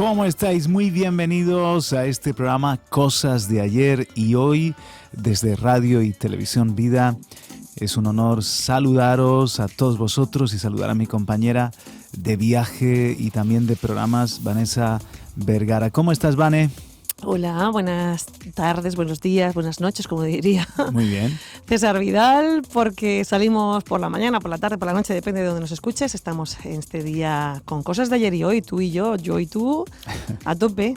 ¿Cómo estáis? Muy bienvenidos a este programa Cosas de Ayer, y hoy desde Radio y Televisión Vida es un honor saludaros a todos vosotros y saludar a mi compañera de viaje y también de programas, Vanessa Vergara. ¿Cómo estás, Vane? Hola, buenas tardes, buenos días, buenas noches, como diría. Muy bien. César Vidal, porque salimos por la mañana, por la tarde, por la noche, depende de donde nos escuches. Estamos en este día con Cosas de Ayer y Hoy, tú y yo y tú, a tope,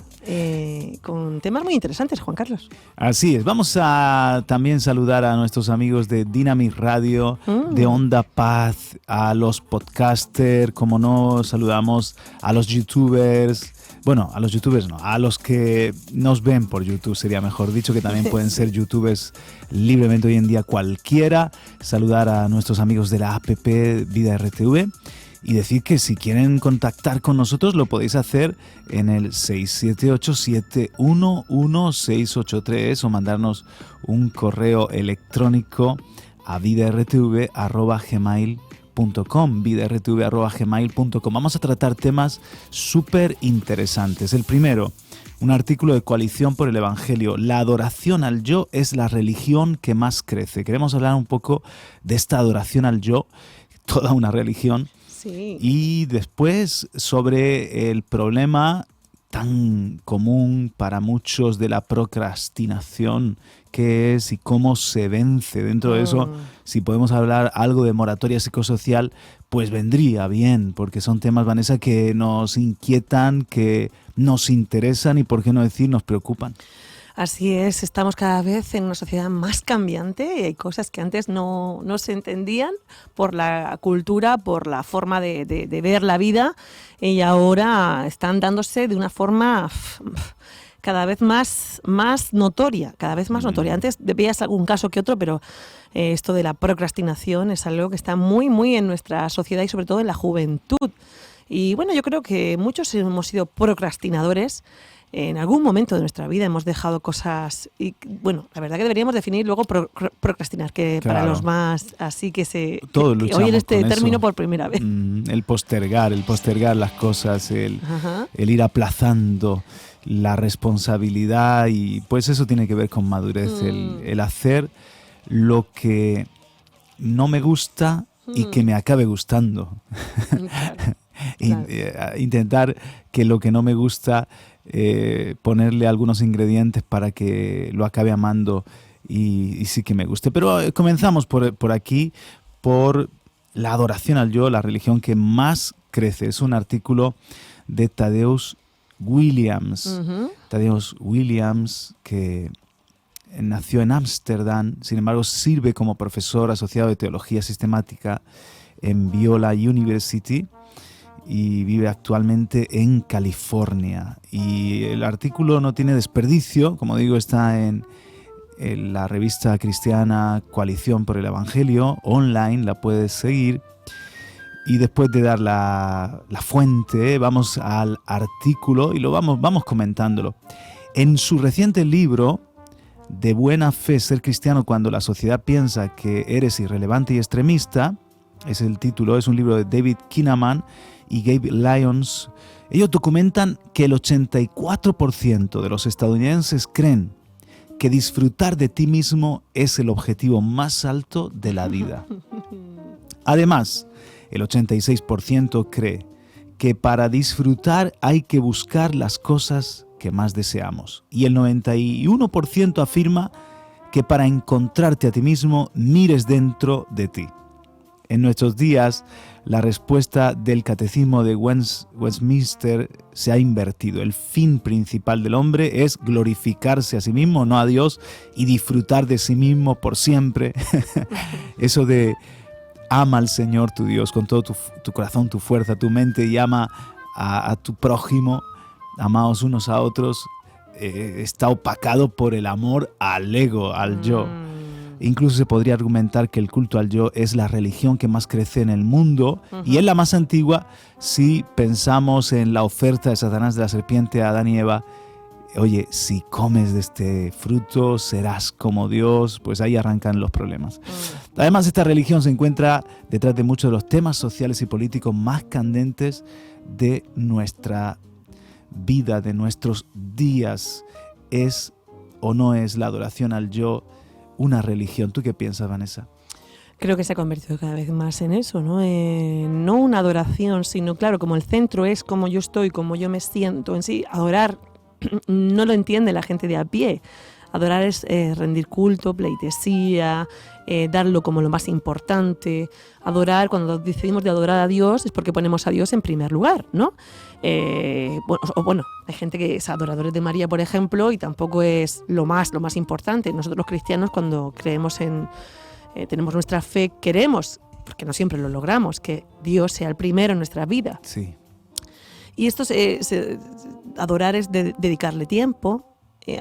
con temas muy interesantes, Juan Carlos. Así es, vamos a también saludar a nuestros amigos de Dynamic Radio, de Onda Paz, a los podcasters, como no, saludamos a los youtubers. Bueno, a los youtubers no, a los que nos ven por YouTube sería mejor dicho, que también pueden ser youtubers libremente hoy en día cualquiera. Saludar a nuestros amigos de la app Vida RTV y decir que si quieren contactar con nosotros lo podéis hacer en el 678-711-683 o mandarnos un correo electrónico a vidartv@gmail.com. vidartv@gmail.com. Vamos a tratar temas súper interesantes. El primero, un artículo de Coalición por el Evangelio. La adoración al yo es la religión que más crece. Queremos hablar un poco de esta adoración al yo, toda una religión. Sí. Y después sobre el problema tan común para muchos de la procrastinación, qué es y cómo se vence. Dentro de eso, si podemos hablar algo de moratoria psicosocial, pues vendría bien, porque son temas, Vanessa, que nos inquietan, que nos interesan y, por qué no decir, nos preocupan. Así es, estamos cada vez en una sociedad más cambiante y hay cosas que antes no se entendían por la cultura, por la forma de ver la vida, y ahora están dándose de una forma cada vez más notoria, Antes veías algún caso que otro, pero esto de la procrastinación es algo que está muy, muy en nuestra sociedad y sobre todo en la juventud. Y bueno, yo creo que muchos hemos sido procrastinadores. En algún momento de nuestra vida hemos dejado cosas y, bueno, la verdad que deberíamos definir luego procrastinar, que claro, para los más así que todos que oyen este término eso. Por primera vez. El postergar las cosas, el ir aplazando la responsabilidad, y pues eso tiene que ver con madurez, el hacer lo que no me gusta y que me acabe gustando. Claro. Intentar que lo que no me gusta, ponerle algunos ingredientes para que lo acabe amando y sí que me guste. Pero comenzamos por aquí, por la adoración al yo, la religión que más crece. Es un artículo de Tadeusz Williams. Tadeusz Williams, que nació en Ámsterdam, sin embargo sirve como profesor asociado de teología sistemática en Biola University y vive actualmente en California. Y el artículo no tiene desperdicio, como digo, está en la revista cristiana Coalición por el Evangelio, online, la puedes seguir. Y después de dar la fuente, vamos al artículo y lo vamos comentándolo. En su reciente libro, De buena fe ser cristiano cuando la sociedad piensa que eres irrelevante y extremista, es el título, es un libro de David Kinnaman y Gabe Lyons. Ellos documentan que el 84% de los estadounidenses creen que disfrutar de ti mismo es el objetivo más alto de la vida. Además, el 86% cree que para disfrutar hay que buscar las cosas que más deseamos. Y el 91% afirma que para encontrarte a ti mismo mires dentro de ti. En nuestros días, la respuesta del Catecismo de Westminster se ha invertido. El fin principal del hombre es glorificarse a sí mismo, no a Dios, y disfrutar de sí mismo por siempre. Eso de ama al Señor tu Dios con todo tu corazón, tu fuerza, tu mente, y ama a tu prójimo, amaos unos a otros, está opacado por el amor al ego, al yo. Incluso se podría argumentar que el culto al yo es la religión que más crece en el mundo y es la más antigua si pensamos en la oferta de Satanás de la serpiente a Adán y Eva. Oye, si comes de este fruto serás como Dios, pues ahí arrancan los problemas. Además, esta religión se encuentra detrás de muchos de los temas sociales y políticos más candentes de nuestra vida de nuestros días es o no es la adoración al yo una religión. ¿Tú qué piensas, Vanessa? Creo que se ha convertido cada vez más en eso, ¿no? No una adoración, sino, claro, como el centro es como yo estoy, como yo me siento en sí. Adorar no lo entiende la gente de a pie. Adorar es rendir culto, pleitesía, darlo como lo más importante. Adorar, cuando decidimos de adorar a Dios, es porque ponemos a Dios en primer lugar, ¿no? Bueno, hay gente que es adoradores de María, por ejemplo, y tampoco es lo más importante. Nosotros los cristianos, cuando creemos tenemos nuestra fe, queremos, porque no siempre lo logramos, que Dios sea el primero en nuestra vida. Sí. Y esto adorar es dedicarle tiempo,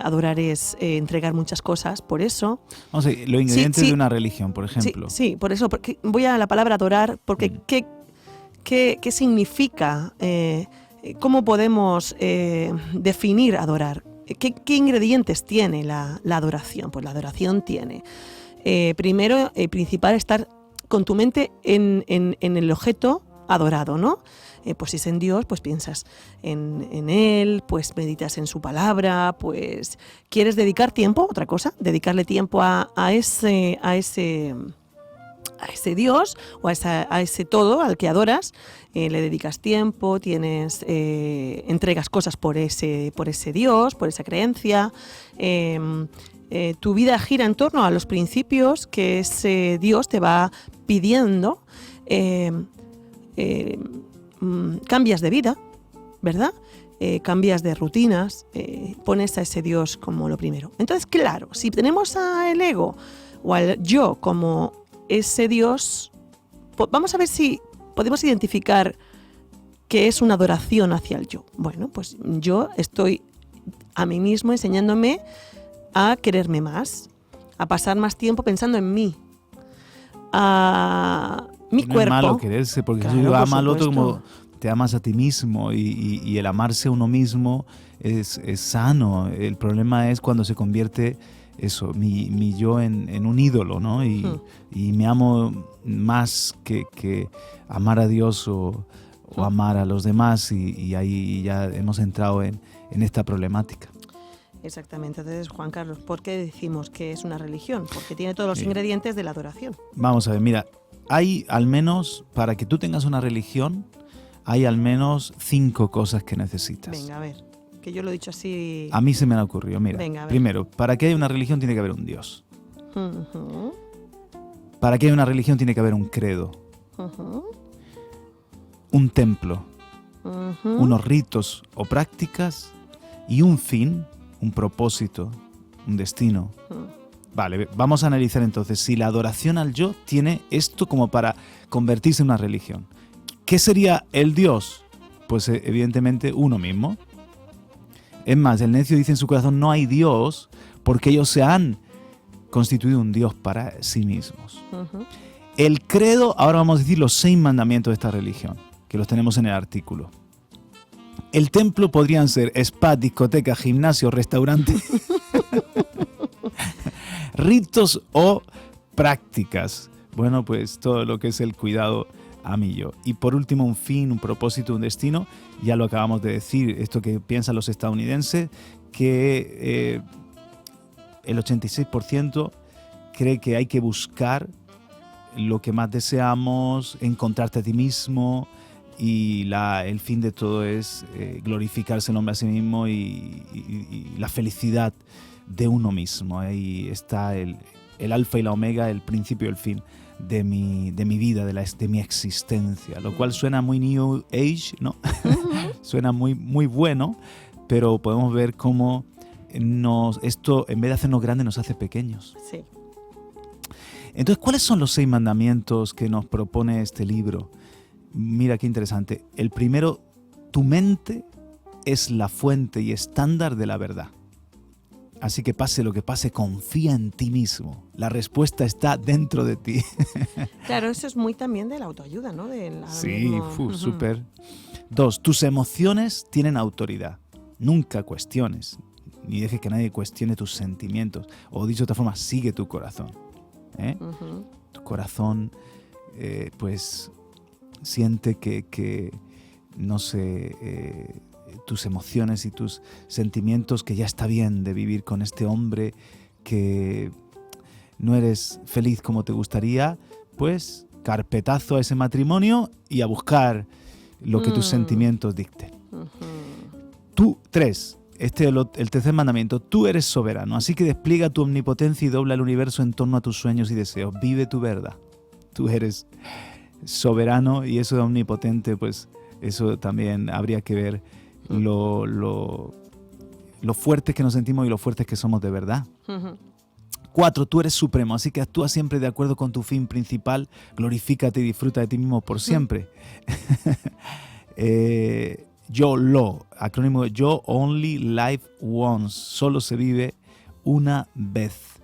adorar es entregar muchas cosas, por eso. Vamos a ver, los ingredientes de una religión, por ejemplo. Sí, por eso, porque voy a la palabra adorar, porque ¿qué significa? ¿Cómo podemos definir adorar? ¿Qué ingredientes tiene la adoración? Pues la adoración tiene, primero, principal, estar con tu mente en el objeto adorado, ¿no? Pues si es en Dios, pues piensas en Él, pues meditas en su palabra, pues quieres dedicar tiempo, otra cosa, dedicarle tiempo a ese Dios o a ese todo al que adoras, le dedicas tiempo, entregas cosas por ese Dios, por esa creencia. Tu vida gira en torno a los principios que ese Dios te va pidiendo. Cambias de vida, ¿verdad? Cambias de rutinas, pones a ese Dios como lo primero. Entonces, claro, si tenemos al ego o al yo como ese Dios, vamos a ver si podemos identificar qué es una adoración hacia el yo. Bueno, pues yo estoy a mí mismo enseñándome a quererme más, a pasar más tiempo pensando en mí, a mi cuerpo. No es malo quererse, porque claro, si ama al otro supuesto. como te amas a ti mismo y el amarse a uno mismo es sano. El problema es cuando se convierte eso, mi yo en un ídolo, ¿no? Y me amo más que amar a Dios o amar a los demás y ahí ya hemos entrado en esta problemática. Exactamente. Entonces, Juan Carlos, ¿por qué decimos que es una religión? Porque tiene todos los ingredientes de la adoración. Vamos a ver, mira, hay al menos, para que tú tengas una religión, hay al menos 5 cosas que necesitas. Venga, a ver, que yo lo he dicho así. A mí se me ha ocurrido, mira. Venga, a ver. Primero, para que haya una religión tiene que haber un Dios. Uh-huh. Para que haya una religión tiene que haber un credo. Uh-huh. Un templo. Uh-huh. Unos ritos o prácticas y un fin, un propósito, un destino. Vale, vamos a analizar entonces si la adoración al yo tiene esto como para convertirse en una religión. ¿Qué sería el Dios? Pues evidentemente uno mismo. Es más, el necio dice en su corazón no hay Dios porque ellos se han constituido un Dios para sí mismos. Uh-huh. El credo, ahora vamos a decir los 6 mandamientos de esta religión, que los tenemos en el artículo. El templo podrían ser spa, discoteca, gimnasio, restaurante, ritos o prácticas. Bueno, pues todo lo que es el cuidado a mí yo. Y por último, un fin, un propósito, un destino. Ya lo acabamos de decir, esto que piensan los estadounidenses, que el 86% cree que hay que buscar lo que más deseamos, encontrarte a ti mismo, y el fin de todo es glorificarse el hombre a sí mismo y la felicidad de uno mismo. Ahí está el alfa y la omega, el principio y el fin de mi vida, de mi existencia, lo cual suena muy New Age, ¿no? Suena muy, muy bueno, pero podemos ver cómo esto, en vez de hacernos grandes, nos hace pequeños. Sí. Entonces, ¿cuáles son los 6 mandamientos que nos propone este libro? Mira qué interesante. El primero, tu mente es la fuente y estándar de la verdad. Así que pase lo que pase, confía en ti mismo. La respuesta está dentro de ti. Claro, eso es muy también de la autoayuda, ¿no? Sí, súper. 2, tus emociones tienen autoridad. Nunca cuestiones, ni dejes que nadie cuestione tus sentimientos. O dicho de otra forma, sigue tu corazón. Uh-huh. Tu corazón, pues, siente que no sé, tus emociones y tus sentimientos, que ya está bien de vivir con este hombre, que no eres feliz como te gustaría, pues carpetazo a ese matrimonio y a buscar lo que tus sentimientos dicten. Tú, 3. Este es el tercer mandamiento. Tú eres soberano, así que despliega tu omnipotencia y dobla el universo en torno a tus sueños y deseos. Vive tu verdad. Tú eres soberano, y eso de omnipotente, pues eso también habría que ver lo fuertes que nos sentimos y lo fuertes que somos de verdad. 4. Tú eres supremo, así que actúa siempre de acuerdo con tu fin principal. Glorifícate y disfruta de ti mismo por siempre. YOLO, acrónimo de You Only Live Once, solo se vive una vez.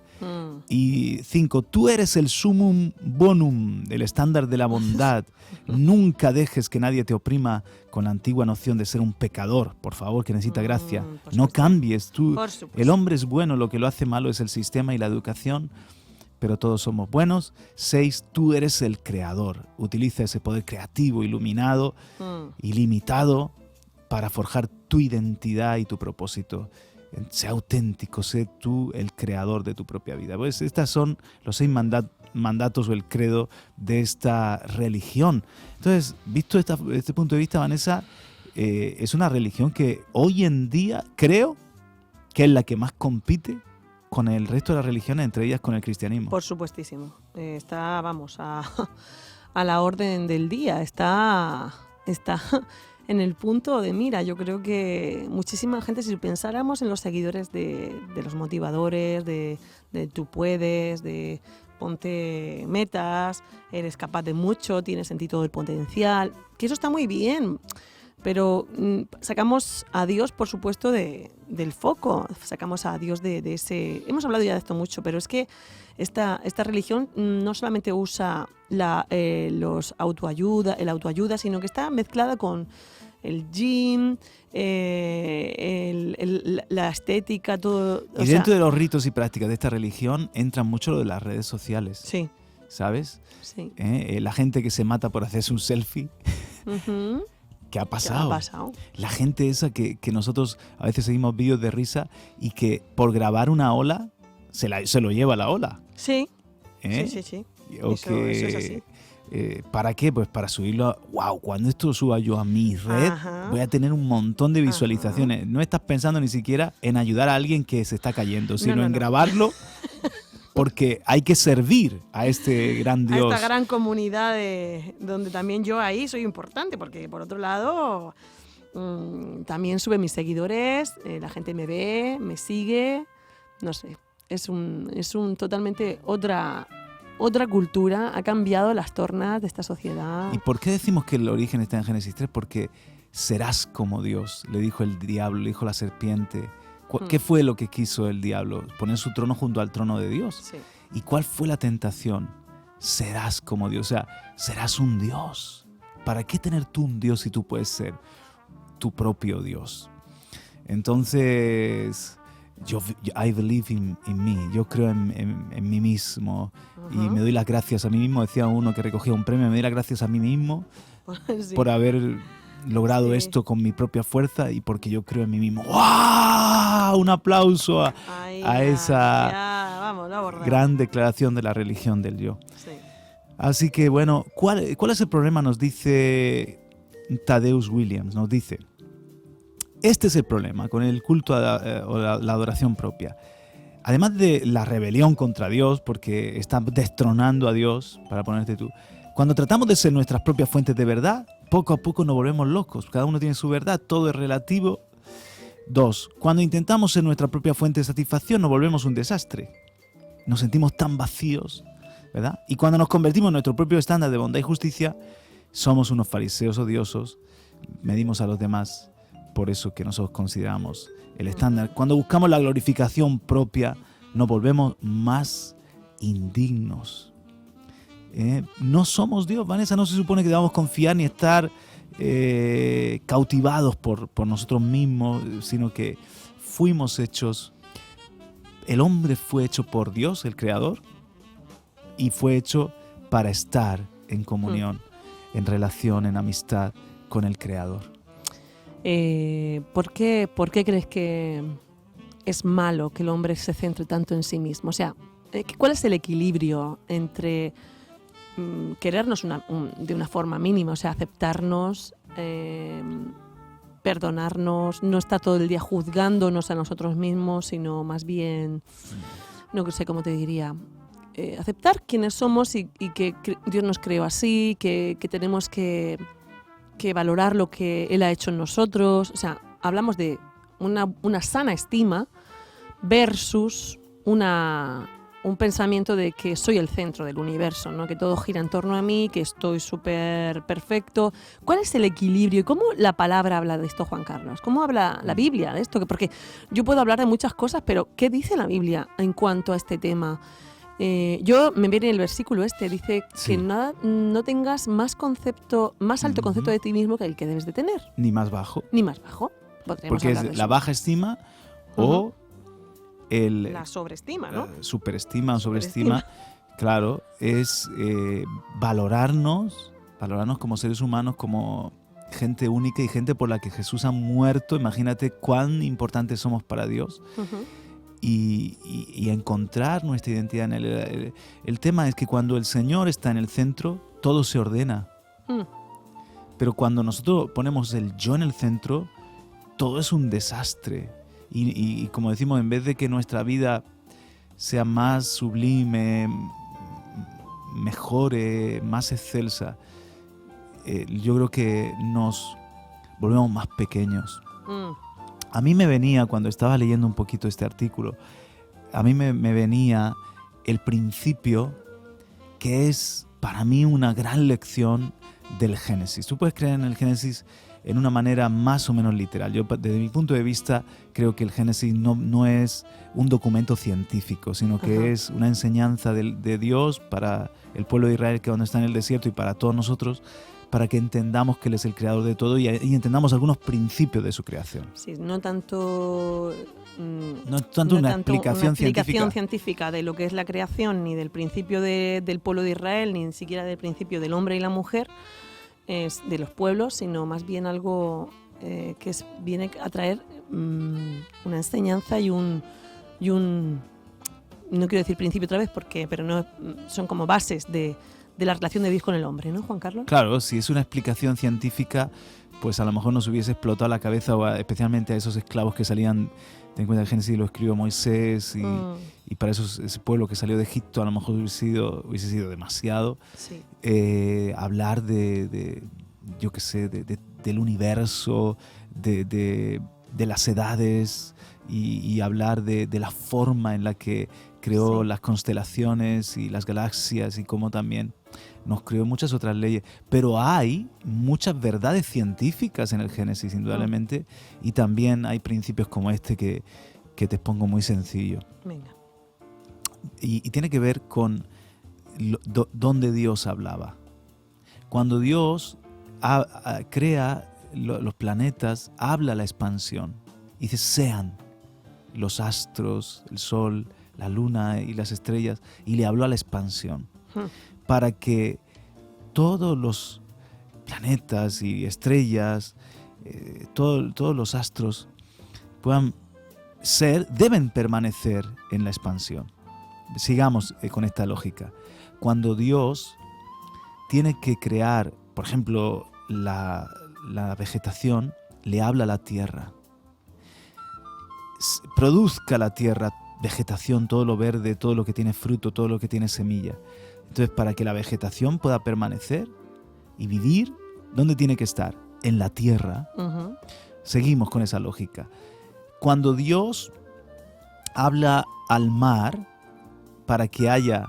Y 5. Tú eres el sumum bonum, el estándar de la bondad. Nunca dejes que nadie te oprima con la antigua noción de ser un pecador, por favor, que necesita gracia. No cambies, tú. El hombre es bueno, lo que lo hace malo es el sistema y la educación, pero todos somos buenos. 6. Tú eres el creador. Utiliza ese poder creativo, iluminado, ilimitado, para forjar tu identidad y tu propósito. Sé auténtico, sé tú el creador de tu propia vida. Pues estas son los 6 mandatos o el credo de esta religión. Entonces, visto este punto de vista, Vanessa, es una religión que hoy en día creo que es la que más compite con el resto de las religiones, entre ellas con el cristianismo. Por supuestísimo. Está, vamos, a la orden del día. Está en el punto de mira. Yo creo que muchísima gente, si pensáramos en los seguidores de los motivadores, de tú puedes, de ponte metas, eres capaz de mucho, tienes sentido del potencial, que eso está muy bien, pero sacamos a Dios, por supuesto, del foco, sacamos a Dios de ese... Hemos hablado ya de esto mucho, pero es que esta religión no solamente usa el autoayuda, sino que está mezclada con el gym, la estética, todo. Y dentro de los ritos y prácticas de esta religión entran mucho lo de las redes sociales. Sí. ¿Sabes? Sí. La gente que se mata por hacerse un selfie. ¿Qué ha pasado? La gente esa que nosotros a veces seguimos vídeos de risa y que por grabar una ola se lo lleva la ola. Sí. Sí. Eso es así. ¿Para qué? Pues para subirlo wow, cuando esto lo suba yo a mi red, voy a tener un montón de visualizaciones. No estás pensando ni siquiera en ayudar a alguien que se está cayendo, sino en grabarlo, porque hay que servir a este gran Dios. A esta gran comunidad donde también yo ahí soy importante, porque por otro lado también sube mis seguidores, la gente me ve, me sigue, no sé, es un totalmente otra cultura, ha cambiado las tornas de esta sociedad. ¿Y por qué decimos que el origen está en Génesis 3? Porque serás como Dios, le dijo el diablo, le dijo la serpiente. ¿Qué fue lo que quiso el diablo? Poner su trono junto al trono de Dios. Sí. ¿Y cuál fue la tentación? Serás como Dios, o sea, serás un Dios. ¿Para qué tener tú un Dios si tú puedes ser tu propio Dios? Entonces... I believe in me, yo creo en mí mismo y me doy las gracias a mí mismo. Decía uno que recogía un premio, me doy las gracias a mí mismo por haber logrado esto con mi propia fuerza y porque yo creo en mí mismo. ¡Wow! Un aplauso a esa gran declaración de la religión del yo. Sí. Así que bueno, ¿cuál es el problema? Nos dice Tadeusz Williams, nos dice... Este es el problema con el culto o la adoración propia. Además de la rebelión contra Dios, porque está destronando a Dios, para ponerte tú, cuando tratamos de ser nuestras propias fuentes de verdad, poco a poco nos volvemos locos. Cada uno tiene su verdad, todo es relativo. 2. Cuando intentamos ser nuestra propia fuente de satisfacción, nos volvemos un desastre. Nos sentimos tan vacíos, ¿verdad? Y cuando nos convertimos en nuestro propio estándar de bondad y justicia, somos unos fariseos odiosos, medimos a los demás por eso que nosotros consideramos el estándar. Cuando buscamos la glorificación propia, nos volvemos más indignos. No somos Dios, Vanessa, no se supone que debamos confiar ni estar cautivados por nosotros mismos, sino que fuimos hechos, el hombre fue hecho por Dios, el Creador, y fue hecho para estar en comunión, en relación, en amistad con el Creador. ¿Por qué crees que es malo que el hombre se centre tanto en sí mismo? O sea, ¿cuál es el equilibrio entre querernos de una forma mínima, o sea, aceptarnos, perdonarnos, no estar todo el día juzgándonos a nosotros mismos, sino más bien, no sé cómo te diría, aceptar quiénes somos y que Dios nos creó así, que tenemos que valorar lo que Él ha hecho en nosotros? O sea, hablamos de una sana estima versus un pensamiento de que soy el centro del universo, ¿no? Que todo gira en torno a mí, que estoy súper perfecto. ¿Cuál es el equilibrio y cómo la palabra habla de esto, Juan Carlos? ¿Cómo habla la Biblia de esto? Porque yo puedo hablar de muchas cosas, pero ¿qué dice la Biblia en cuanto a este tema? Me viene el versículo dice Sí. que no tengas más alto concepto de ti mismo que el que debes de tener. Ni más bajo. Ni más bajo. Podríamos Porque hablar de es la eso. baja estima o La sobreestima, ¿no? superestima o sobreestima. Claro, es valorarnos como seres humanos, como gente única y gente por la que Jesús ha muerto. Imagínate cuán importantes somos para Dios. Uh-huh. Y encontrar nuestra identidad en Él. El tema es que cuando el Señor está en el centro, todo se ordena. Pero cuando nosotros ponemos el yo en el centro, todo es un desastre. Y como decimos, en vez de que nuestra vida sea más sublime, mejore, más excelsa, yo creo que nos volvemos más pequeños. A mí me venía, cuando estaba leyendo un poquito este artículo, a mí me venía el principio que es para mí una gran lección del Génesis. Tú puedes creer en el Génesis en una manera más o menos literal. Yo, desde mi punto de vista, creo que el Génesis no es un documento científico, sino que es una enseñanza de Dios para el pueblo de Israel que aún está en el desierto y para todos nosotros, para que entendamos que Él es el creador de todo y entendamos algunos principios de su creación. Sí, no tanto una explicación científica de lo que es la creación, ni del principio del pueblo de Israel, ni siquiera del principio del hombre y la mujer, de los pueblos, sino más bien algo que viene a traer una enseñanza y un no quiero decir principio otra vez, pero no son como bases de la relación de Dios con el hombre, ¿no, Juan Carlos? Claro, si es una explicación científica, pues a lo mejor nos hubiese explotado la cabeza, especialmente a esos esclavos que salían. Ten en cuenta que el Génesis lo escribió Moisés y para ese pueblo que salió de Egipto a lo mejor hubiese sido demasiado. Sí. Hablar yo qué sé, del universo, de las edades y hablar de la forma en la que creó las constelaciones y las galaxias y cómo también nos creó muchas otras leyes. Pero hay muchas verdades científicas en el Génesis, indudablemente, y también hay principios como este que te expongo muy sencillo. Venga. Y tiene que ver con dónde Dios hablaba. Cuando Dios crea los planetas, habla la expansión. Y dice, sean los astros, el sol, la luna y las estrellas, y le habló a la expansión. Para que todos los planetas y estrellas, todos los astros deben permanecer en la expansión. Sigamos con esta lógica. Cuando Dios tiene que crear, por ejemplo, la vegetación, le habla a la tierra. Produzca la tierra vegetación, todo lo verde, todo lo que tiene fruto, todo lo que tiene semilla. Entonces, para que la vegetación pueda permanecer y vivir, ¿dónde tiene que estar? En la tierra. Uh-huh. Seguimos con esa lógica. Cuando Dios habla al mar para que haya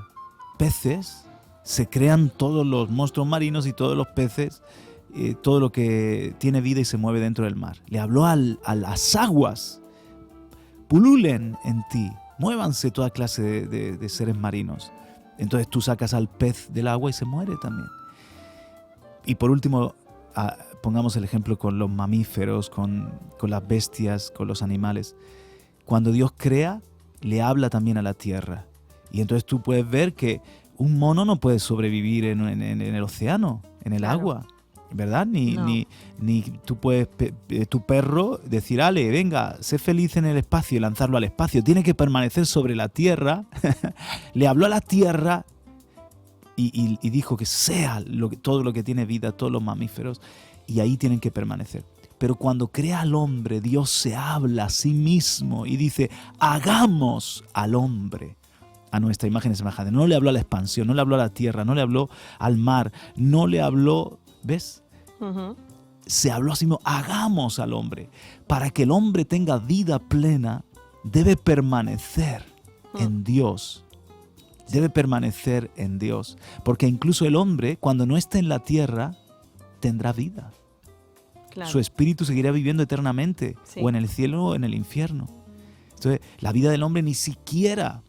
peces, se crean todos los monstruos marinos y todos los peces, todo lo que tiene vida y se mueve dentro del mar. Le habló a las aguas, pululen en ti, muévanse toda clase de seres marinos. Entonces tú sacas al pez del agua y se muere también. Y por último, pongamos el ejemplo con los mamíferos, con las bestias, con los animales. Cuando Dios crea, le habla también a la tierra. Y entonces tú puedes ver que un mono no puede sobrevivir en el océano, en el agua. ¿verdad? Ni, No. ni tú puedes, tu perro, decir, Ale, venga, sé feliz en el espacio y lanzarlo al espacio. Tiene que permanecer sobre la tierra. Le habló a la tierra y dijo que sea todo lo que tiene vida, todos los mamíferos, y ahí tienen que permanecer. Pero cuando crea al hombre, Dios se habla a sí mismo y dice, hagamos al hombre a nuestra imagen y semejanza. No le habló a la expansión, no le habló a la tierra, no le habló al mar, no le habló, ¿ves? Ujú. Se habló a sí mismo, hagamos al hombre. Para que el hombre tenga vida plena, debe permanecer en Dios. Debe permanecer en Dios. Porque incluso el hombre, cuando no esté en la tierra, tendrá vida. Claro. Su espíritu seguirá viviendo eternamente, Sí. o en el cielo o en el infierno. Entonces, la vida del hombre ni siquiera,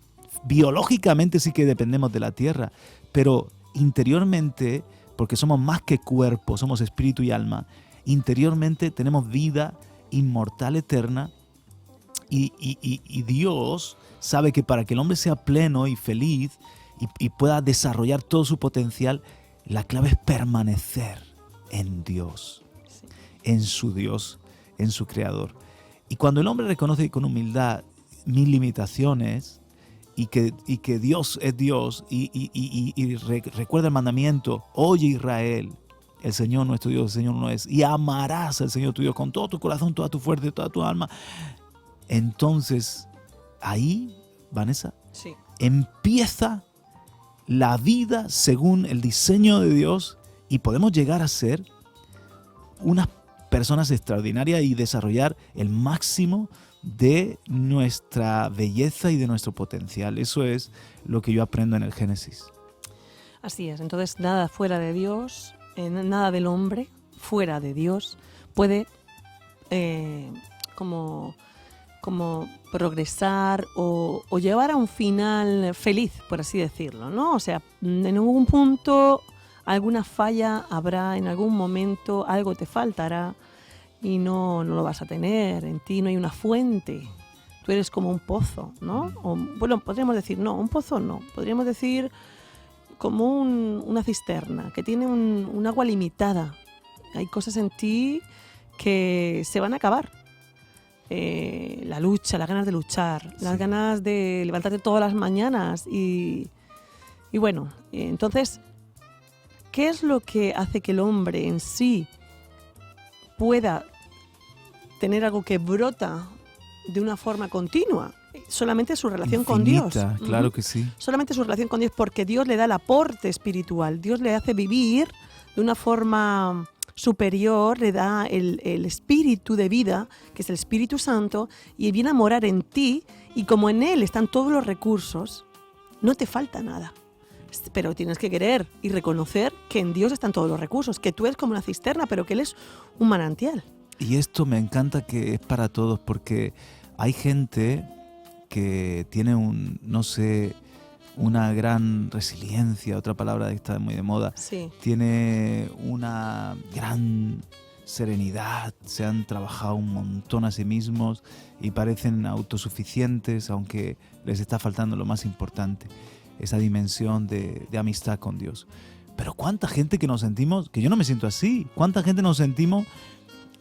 biológicamente sí que dependemos de la tierra, pero interiormente, porque somos más que cuerpo, somos espíritu y alma, interiormente tenemos vida inmortal eterna y Dios sabe que para que el hombre sea pleno y feliz y pueda desarrollar todo su potencial, la clave es permanecer en Dios, Sí. en su Dios, en su Creador. Y cuando el hombre reconoce con humildad mis limitaciones y que Dios es Dios y recuerda el mandamiento, oye Israel, el Señor nuestro Dios, el Señor no es, y amarás al Señor tu Dios con todo tu corazón, toda tu fuerza, toda tu alma. Entonces, ahí, Vanessa, Sí. empieza la vida según el diseño de Dios y podemos llegar a ser unas personas extraordinarias y desarrollar el máximo de nuestra belleza y de nuestro potencial. Eso es lo que yo aprendo en el Génesis. Así es. Entonces, nada fuera de Dios, nada del hombre fuera de Dios puede como progresar o llevar a un final feliz, por así decirlo, ¿no? O sea, en algún punto alguna falla habrá, en algún momento algo te faltará y no lo vas a tener, en ti no hay una fuente, tú eres como un pozo, ¿no? O, bueno, podríamos decir, no, un pozo no, podríamos decir como una cisterna que tiene un agua limitada. Hay cosas en ti que se van a acabar. La lucha, las ganas de luchar, las ganas de levantarte todas las mañanas y bueno, entonces, ¿qué es lo que hace que el hombre en sí pueda tener algo que brota de una forma continua? Solamente su relación con Dios. Claro que sí. Solamente su relación con Dios, porque Dios le da el aporte espiritual, Dios le hace vivir de una forma superior, le da el espíritu de vida, que es el Espíritu Santo, y viene a morar en ti, y como en Él están todos los recursos, no te falta nada. Pero tienes que querer y reconocer que en Dios están todos los recursos, que tú eres como una cisterna, pero que Él es un manantial. Y esto me encanta que es para todos, porque hay gente que tiene una gran resiliencia, otra palabra que está muy de moda, Sí. tiene una gran serenidad, se han trabajado un montón a sí mismos y parecen autosuficientes, aunque les está faltando lo más importante, esa dimensión de amistad con Dios. Pero cuánta gente que nos sentimos, que yo no me siento así, cuánta gente nos sentimos,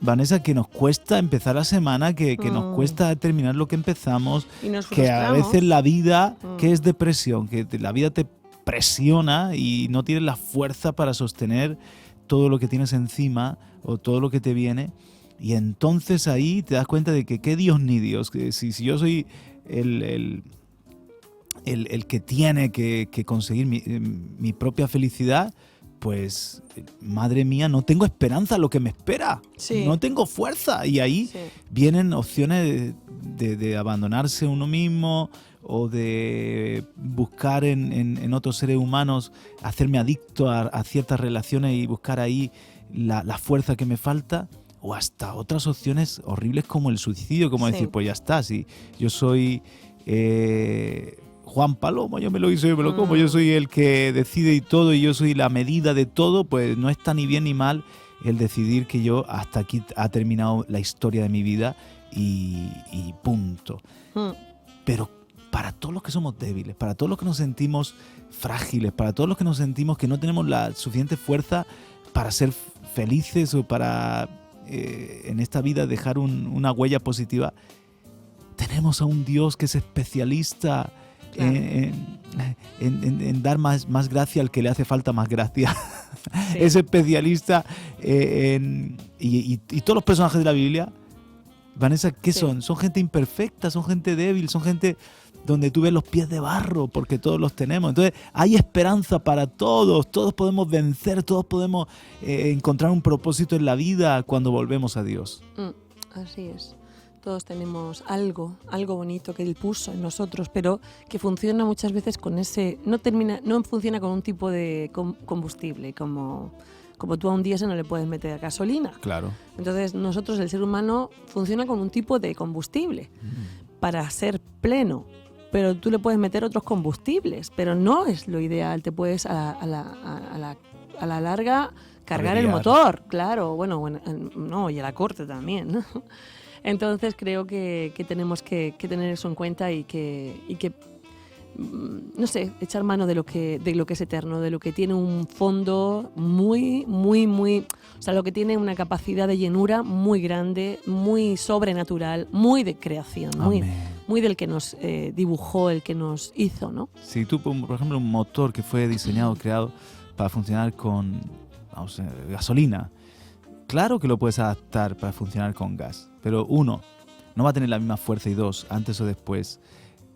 Vanessa, que nos cuesta empezar la semana, que nos cuesta terminar lo que empezamos, Y nos que a frustramos. veces la vida, que es depresión, que la vida te presiona y no tienes la fuerza para sostener todo lo que tienes encima o todo lo que te viene. Y entonces ahí te das cuenta de que qué Dios ni Dios, que si yo soy el que tiene que conseguir mi propia felicidad, pues, madre mía, no tengo esperanza, lo que me espera. Sí. No tengo fuerza. Y ahí Sí. vienen opciones de abandonarse uno mismo o de buscar en otros seres humanos, hacerme adicto a ciertas relaciones y buscar ahí la fuerza que me falta. O hasta otras opciones horribles como el suicidio, como Sí. decir, pues ya está, si yo soy Juan Palomo, yo me lo hice, yo me lo como, yo soy el que decide y todo, y yo soy la medida de todo, pues no está ni bien ni mal el decidir que yo hasta aquí ha terminado la historia de mi vida y punto. Pero para todos los que somos débiles, para todos los que nos sentimos frágiles, para todos los que nos sentimos que no tenemos la suficiente fuerza para ser felices o para en esta vida dejar una huella positiva, tenemos a un Dios que es especialista en dar más gracia al que le hace falta más gracia. Sí. Es especialista y todos los personajes de la Biblia, Vanessa, ¿qué son? Son gente imperfecta, son gente débil, son gente donde tú ves los pies de barro, porque todos los tenemos. Entonces hay esperanza para todos podemos vencer, todos podemos encontrar un propósito en la vida cuando volvemos a Dios. Así es. Todos tenemos algo bonito que Él puso en nosotros, pero que funciona muchas veces con ese... No funciona con un tipo de combustible, como tú a un diésel no le puedes meter gasolina. Claro. Entonces nosotros, el ser humano, funciona con un tipo de combustible para ser pleno, pero tú le puedes meter otros combustibles, pero no es lo ideal. Te puedes a la larga cargar el motor, claro, no, y a la corte también, ¿no? Entonces creo que tenemos que tener eso en cuenta y que no sé, echar mano de lo que es eterno, de lo que tiene un fondo muy, muy, muy, o sea, lo que tiene una capacidad de llenura muy grande, muy sobrenatural, muy de creación, muy del que nos dibujó, el que nos hizo, ¿no? Si tú, por ejemplo, un motor que fue diseñado, creado para funcionar con gasolina, claro que lo puedes adaptar para funcionar con gas, pero uno, no va a tener la misma fuerza y dos, antes o después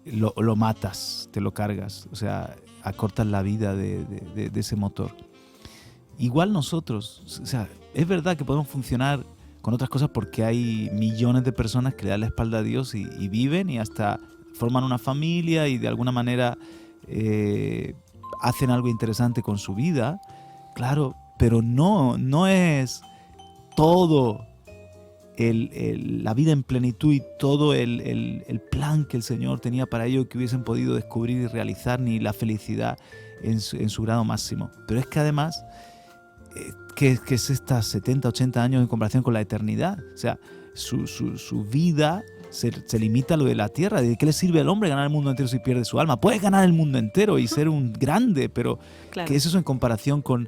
lo matas, te lo cargas, o sea, acortas la vida de ese motor. Igual nosotros, o sea, es verdad que podemos funcionar con otras cosas porque hay millones de personas que le dan la espalda a Dios y viven y hasta forman una familia y de alguna manera hacen algo interesante con su vida, claro, pero no es todo la vida en plenitud y todo el plan que el Señor tenía para ellos que hubiesen podido descubrir y realizar, ni la felicidad en su grado máximo. Pero es que además, ¿qué es estas 70, 80 años en comparación con la eternidad? O sea, su vida se limita a lo de la tierra. ¿De qué le sirve al hombre ganar el mundo entero si pierde su alma? Puedes ganar el mundo entero y ser un grande, pero claro, ¿qué es eso en comparación con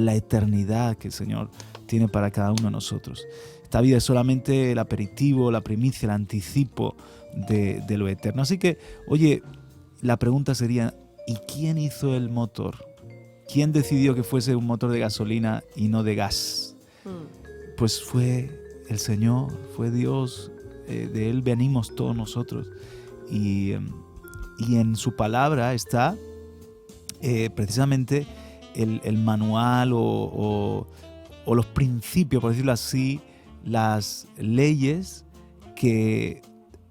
la eternidad que el Señor tiene para cada uno de nosotros? Esta vida es solamente el aperitivo, la primicia, el anticipo de lo eterno. Así que, oye, la pregunta sería, ¿y quién hizo el motor? ¿Quién decidió que fuese un motor de gasolina y no de gas? Pues fue el Señor, fue Dios, de Él venimos todos nosotros. Y en su palabra está precisamente el manual o los principios, por decirlo así, las leyes que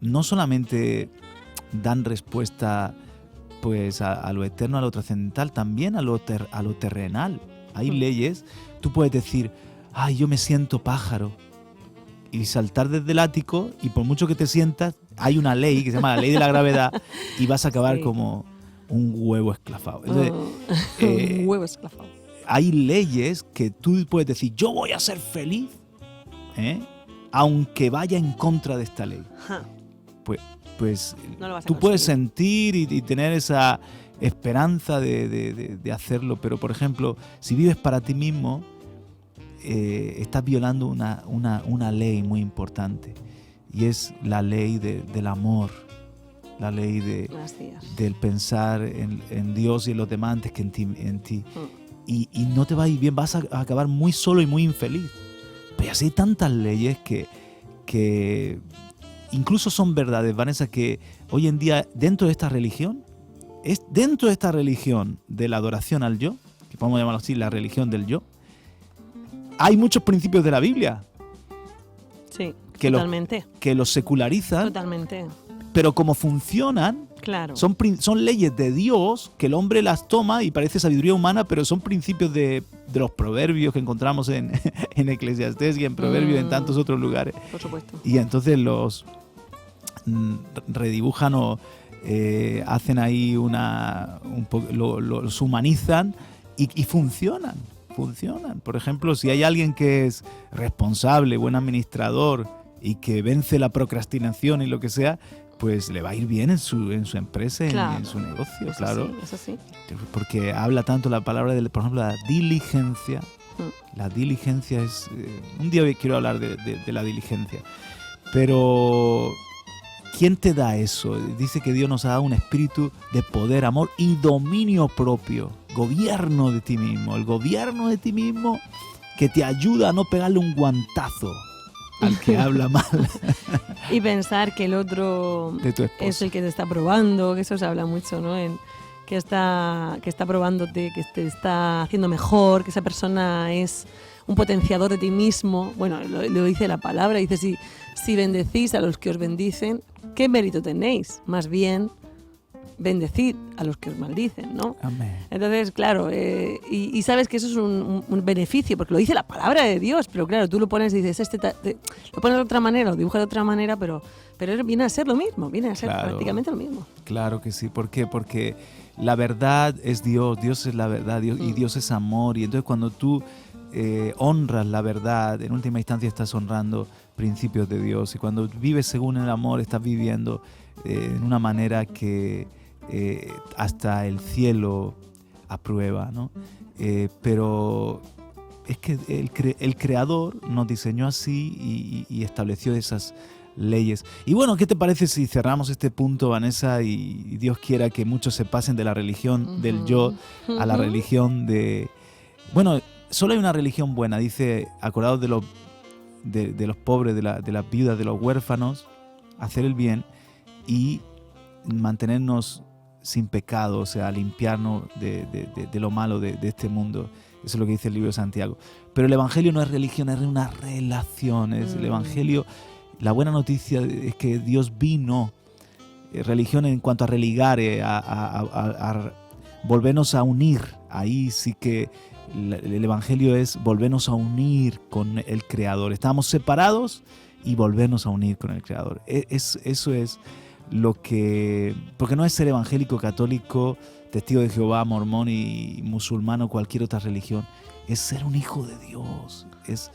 no solamente dan respuesta pues a lo eterno, a lo trascendental, también a lo terrenal. Hay leyes, tú puedes decir, ay, yo me siento pájaro, y saltar desde el ático, y por mucho que te sientas, hay una ley que se llama la ley de la gravedad y vas a acabar como un huevo esclavado. Entonces, un huevo esclavado. Hay leyes que tú puedes decir, yo voy a ser feliz, aunque vaya en contra de esta ley. Pues no tú puedes sentir y tener esa esperanza de hacerlo, pero por ejemplo, si vives para ti mismo, estás violando una ley muy importante, y es la ley del amor, la ley del pensar en Dios y en los demás antes que en ti. Y no te va a ir bien, vas a acabar muy solo y muy infeliz. Pero así hay tantas leyes que incluso son verdades, Vanessa, que hoy en día dentro de esta religión de la adoración al yo, que podemos llamarlo así, la religión del yo, hay muchos principios de la Biblia. Sí, totalmente. Que los secularizan. Totalmente. Pero como funcionan, claro, son leyes de Dios que el hombre las toma y parece sabiduría humana, pero son principios de los proverbios que encontramos en Eclesiastés y en Proverbios y en tantos otros lugares. Por supuesto. Y entonces los redibujan o hacen ahí los humanizan y funcionan. Por ejemplo, si hay alguien que es responsable, buen administrador y que vence la procrastinación y lo que sea, pues le va a ir bien en su empresa, claro, en su negocio, eso claro. Sí, eso sí. Porque habla tanto la palabra por ejemplo, la diligencia, La diligencia es... un día quiero hablar de la diligencia. Pero ¿quién te da eso? Dice que Dios nos ha dado un espíritu de poder, amor y dominio propio. Gobierno de ti mismo. El gobierno de ti mismo que te ayuda a no pegarle un guantazo al que habla mal. Y pensar que el otro de tu esposa es el que te está probando, que eso se habla mucho, ¿no? Que está probándote, que te está haciendo mejor, que esa persona es un potenciador de ti mismo. Bueno, lo dice la palabra, dice, si bendecís a los que os bendicen, ¿qué mérito tenéis? Más bien, bendecid a los que os maldicen, ¿no? Amén. Entonces, claro, y sabes que eso es un beneficio, porque lo dice la palabra de Dios, pero claro, tú lo pones y dices, lo pones de otra manera, lo dibujas de otra manera, pero viene a ser lo mismo, viene a ser prácticamente lo mismo. Claro que sí. ¿Por qué? Porque la verdad es Dios, Dios es la verdad, y Dios es amor, y entonces cuando tú honras la verdad, en última instancia estás honrando principios de Dios, y cuando vives según el amor estás viviendo en una manera que hasta el cielo aprueba, ¿no? Pero es que el Creador nos diseñó así y estableció esas leyes. Y bueno, ¿qué te parece si cerramos este punto, Vanessa, y Dios quiera que muchos se pasen de la religión del yo a la religión de... Bueno, solo hay una religión buena, dice, acordados de los pobres, de las viudas, de los huérfanos, hacer el bien y mantenernos sin pecado, o sea, limpiarnos de lo malo de este mundo. Eso es lo que dice el libro de Santiago. Pero el Evangelio no es religión, es una relación. El Evangelio, la buena noticia es que Dios vino, religión en cuanto a religar, a volvernos a unir. Ahí sí que el Evangelio es volvernos a unir con el Creador. Estábamos separados y volvernos a unir con el Creador. Eso es lo que... Porque no es ser evangélico, católico, testigo de Jehová, mormón y musulmán o cualquier otra religión. Es ser un hijo de Dios. Es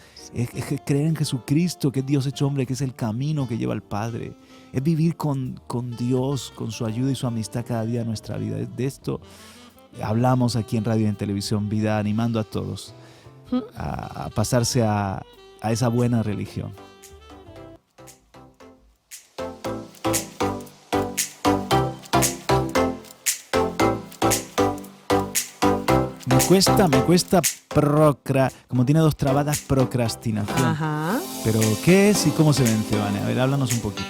creer en Jesucristo, que es Dios hecho hombre, que es el camino que lleva al Padre. Es vivir con Dios, con su ayuda y su amistad cada día de nuestra vida. De esto hablamos aquí en Radio y en Televisión Vida, animando a todos a pasarse a esa buena religión. Me cuesta como tiene dos trabadas, procrastinación. Ajá. Pero ¿qué es y cómo se vence, Vane? A ver, háblanos un poquito.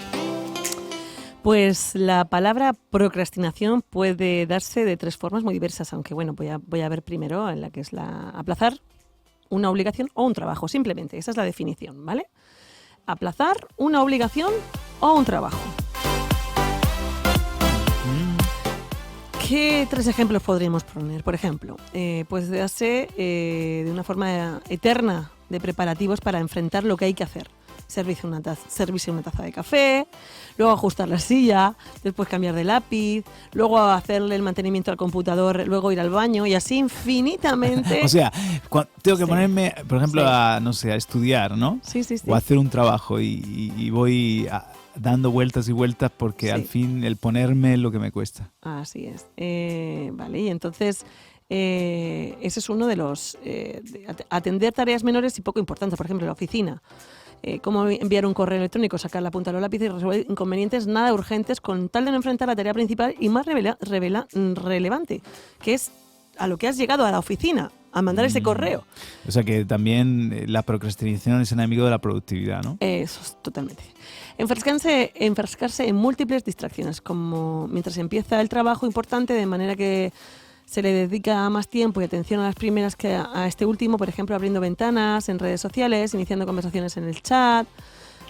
Pues la palabra procrastinación puede darse de tres formas muy diversas, aunque bueno, voy a ver primero en la que es la aplazar una obligación o un trabajo, simplemente, esa es la definición, ¿vale? Aplazar una obligación o un trabajo. ¿Qué tres ejemplos podríamos poner? Por ejemplo, pues darse de una forma eterna de preparativos para enfrentar lo que hay que hacer. Servirse una taza de café, luego ajustar la silla, después cambiar de lápiz, luego hacerle el mantenimiento al computador, luego ir al baño y así infinitamente. O sea, tengo que ponerme, por ejemplo, a estudiar, ¿no? Sí. O a hacer un trabajo y voy dando vueltas y vueltas porque al fin el ponerme es lo que me cuesta. Así es. Vale, y entonces ese es uno de los... atender tareas menores y poco importantes, por ejemplo, en la oficina. Cómo enviar un correo electrónico, sacar la punta de los lápices y resolver inconvenientes nada urgentes con tal de no enfrentar la tarea principal y más relevante, que es a lo que has llegado a la oficina, a mandar ese correo. O sea que también la procrastinación es enemigo de la productividad, ¿no? Eso es totalmente. Enfrascarse en múltiples distracciones, como mientras empieza el trabajo importante, de manera que se le dedica más tiempo y atención a las primeras que a este último, por ejemplo, abriendo ventanas en redes sociales, iniciando conversaciones en el chat.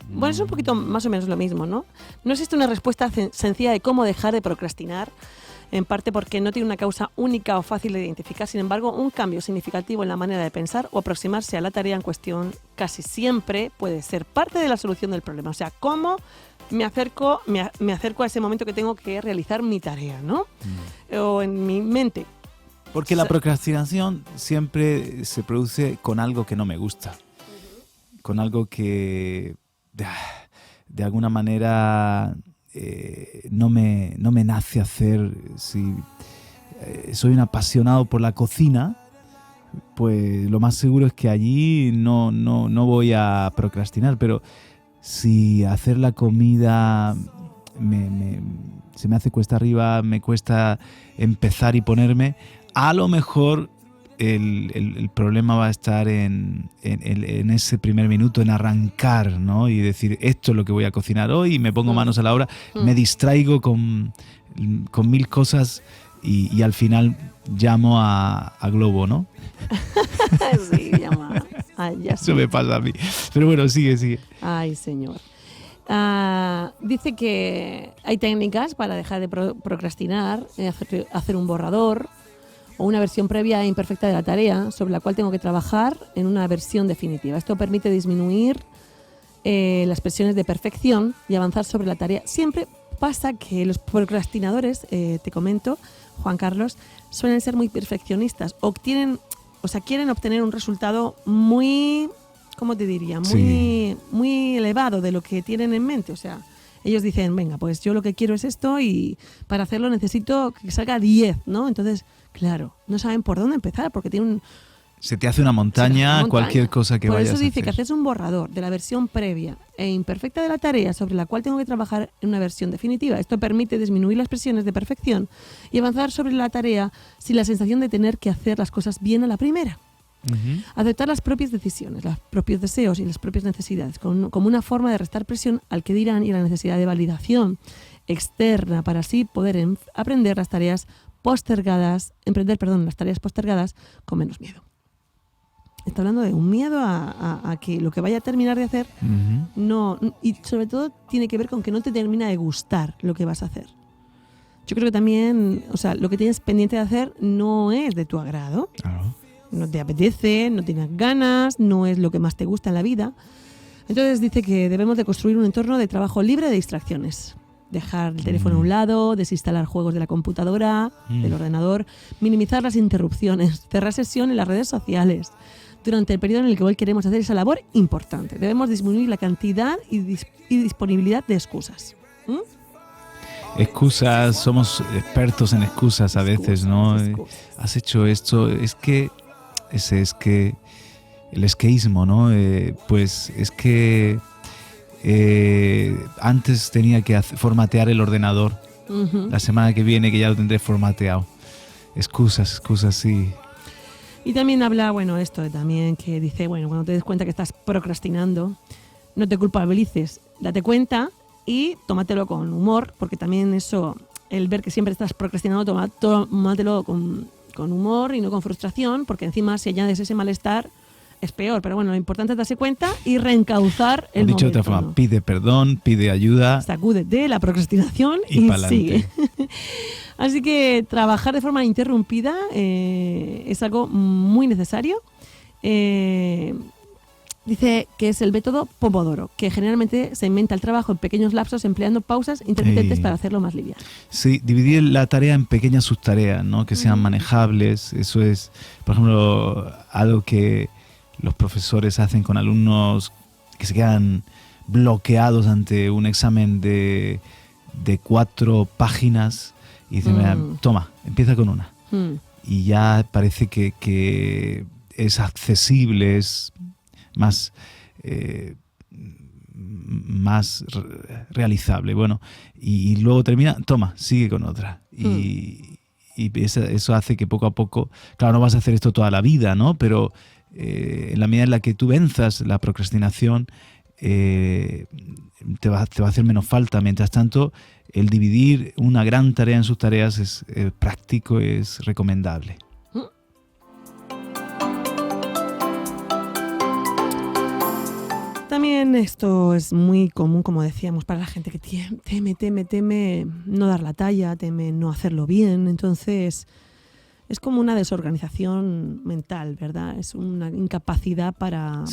Bueno, es un poquito más o menos lo mismo, ¿no? No existe una respuesta sencilla de cómo dejar de procrastinar, en parte porque no tiene una causa única o fácil de identificar. Sin embargo, un cambio significativo en la manera de pensar o aproximarse a la tarea en cuestión casi siempre puede ser parte de la solución del problema. O sea, cómo me acerco a ese momento que tengo que realizar mi tarea, ¿no? O en mi mente. Porque la procrastinación siempre se produce con algo que no me gusta. Con algo que de alguna manera no me nace hacer. Si soy un apasionado por la cocina, pues lo más seguro es que allí no voy a procrastinar, pero si hacer la comida se me hace cuesta arriba, me cuesta empezar y ponerme, a lo mejor el problema va a estar en ese primer minuto, en arrancar, ¿no? Y decir, esto es lo que voy a cocinar hoy, y me pongo manos a la obra, me distraigo con 1000 cosas y al final llamo a Globo, ¿no? Sí, llama. Ay, ya Eso me pasa a mí. Pero bueno, sigue. Ay, señor. Dice que hay técnicas para dejar de procrastinar, hacer un borrador o una versión previa e imperfecta de la tarea sobre la cual tengo que trabajar en una versión definitiva. Esto permite disminuir las presiones de perfección y avanzar sobre la tarea. Siempre pasa que los procrastinadores, te comento, Juan Carlos, suelen ser muy perfeccionistas o quieren obtener un resultado muy, ¿cómo te diría? Muy elevado de lo que tienen en mente. O sea, ellos dicen, venga, pues yo lo que quiero es esto y para hacerlo necesito que salga 10, ¿no? Entonces, claro, no saben por dónde empezar porque tienen se te hace una montaña, cualquier cosa que vayas a hacer. Por eso dice que haces un borrador de la versión previa e imperfecta de la tarea sobre la cual tengo que trabajar en una versión definitiva. Esto permite disminuir las presiones de perfección y avanzar sobre la tarea sin la sensación de tener que hacer las cosas bien a la primera. Uh-huh. Aceptar las propias decisiones, los propios deseos y las propias necesidades como una forma de restar presión al que dirán y la necesidad de validación externa para así poder emprender las tareas postergadas con menos miedo. Está hablando de un miedo a que lo que vaya a terminar de hacer y sobre todo tiene que ver con que no te termina de gustar lo que vas a hacer. Yo creo que también, o sea, lo que tienes pendiente de hacer no es de tu agrado, no te apetece, no tienes ganas, no es lo que más te gusta en la vida. Entonces dice que debemos de construir un entorno de trabajo libre de distracciones. Dejar el teléfono a un lado, desinstalar juegos de la computadora, del ordenador, minimizar las interrupciones, cerrar sesión en las redes sociales. Durante el periodo en el que hoy queremos hacer esa labor importante, debemos disminuir la cantidad y disponibilidad de excusas. Excusas, somos expertos en excusas a veces, ¿no? Has hecho esto, es que el esqueísmo, ¿no? Pues es que antes tenía que formatear el ordenador. La semana que viene que ya lo tendré formateado. Excusas, sí. Y también habla, esto también que dice, cuando te des cuenta que estás procrastinando, no te culpabilices, date cuenta y tómatelo con humor, porque también eso, el ver que siempre estás procrastinando, tómatelo con humor y no con frustración, porque encima si añades ese malestar es peor. Pero lo importante es darse cuenta y reencauzar el momento. Dicho de otra forma, ¿no? Pide perdón, pide ayuda. Sacúdete la procrastinación y sigue. Así que trabajar de forma interrumpida es algo muy necesario. Dice que es el método Pomodoro, que generalmente se inventa el trabajo en pequeños lapsos empleando pausas intermitentes para hacerlo más liviano. Sí, dividir la tarea en pequeñas subtareas, ¿no? Que sean manejables. Eso es, por ejemplo, algo que los profesores hacen con alumnos que se quedan bloqueados ante un examen de 4 páginas y dicen, mira, toma, empieza con una. Y ya parece que es accesible, es más realizable. Bueno, y luego termina, toma, sigue con otra. Y eso hace que poco a poco, claro, no vas a hacer esto toda la vida, ¿no? Pero en la medida en la que tú venzas la procrastinación, te va a hacer menos falta. Mientras tanto, el dividir una gran tarea en sus tareas es práctico, es recomendable. También esto es muy común, como decíamos, para la gente que teme no dar la talla, teme no hacerlo bien. Entonces es como una desorganización mental, ¿verdad? Es una incapacidad para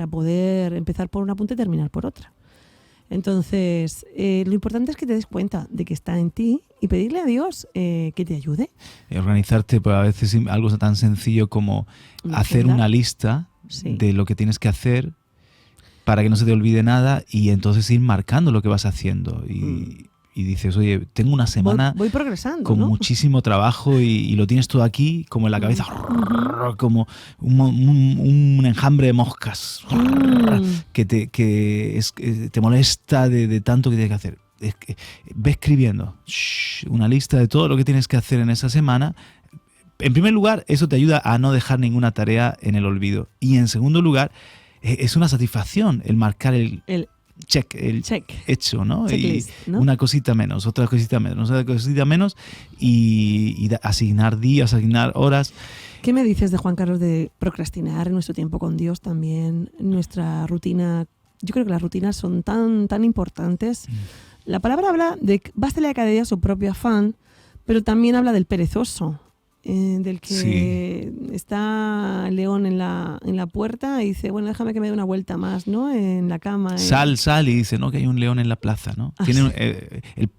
poder empezar por una punta y terminar por otra. Entonces, lo importante es que te des cuenta de que está en ti y pedirle a Dios que te ayude. Organizarte, pues a veces algo tan sencillo como hacer una lista de lo que tienes que hacer para que no se te olvide nada y entonces ir marcando lo que vas haciendo. Y y dices, oye, tengo una semana voy progresando, con ¿no? muchísimo trabajo y lo tienes todo aquí, como en la cabeza, como un enjambre de moscas que te molesta de tanto que tienes que hacer. Ve escribiendo una lista de todo lo que tienes que hacer en esa semana. En primer lugar, eso te ayuda a no dejar ninguna tarea en el olvido. Y en segundo lugar, es una satisfacción el marcar el check hecho, ¿no? Checklist, y ¿no? una cosita menos, otra cosita menos, otra cosita menos y asignar días, asignar horas. ¿Qué me dices de Juan Carlos de procrastinar nuestro tiempo con Dios también, nuestra rutina? Yo creo que las rutinas son tan importantes. La palabra habla de que bástele a cada día su propio afán, pero también habla del perezoso, del que está el león en la puerta y dice, bueno, déjame que me dé una vuelta más, ¿no? En la cama. Sal y dice, ¿no? Que hay un león en la plaza, ¿no?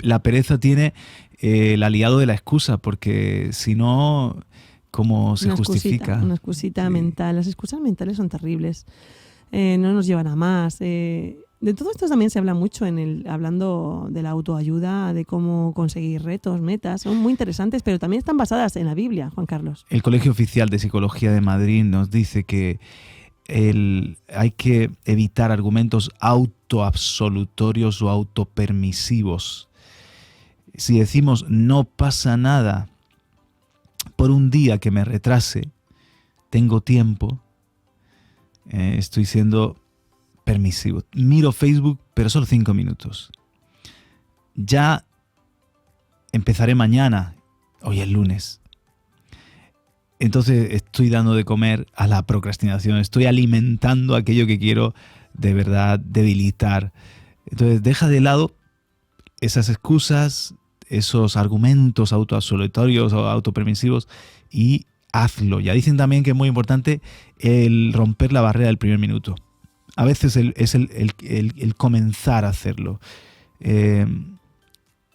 La pereza tiene el aliado de la excusa, porque si no, ¿cómo se justifica? Una excusita mental. Las excusas mentales son terribles. No nos llevan a más. De todo esto también se habla mucho hablando de la autoayuda, de cómo conseguir retos, metas. Son muy interesantes, pero también están basadas en la Biblia, Juan Carlos. El Colegio Oficial de Psicología de Madrid nos dice que hay que evitar argumentos autoabsolutorios o autopermisivos. Si decimos no pasa nada por un día que me retrase, tengo tiempo, estoy siendo permisivo. Miro Facebook, pero solo 5 minutos. Ya empezaré mañana. Hoy es lunes. Entonces estoy dando de comer a la procrastinación. Estoy alimentando aquello que quiero de verdad debilitar. Entonces deja de lado esas excusas, esos argumentos autoabsolutorios o autopermisivos y hazlo. Ya dicen también que es muy importante el romper la barrera del primer minuto. A veces es el comenzar a hacerlo.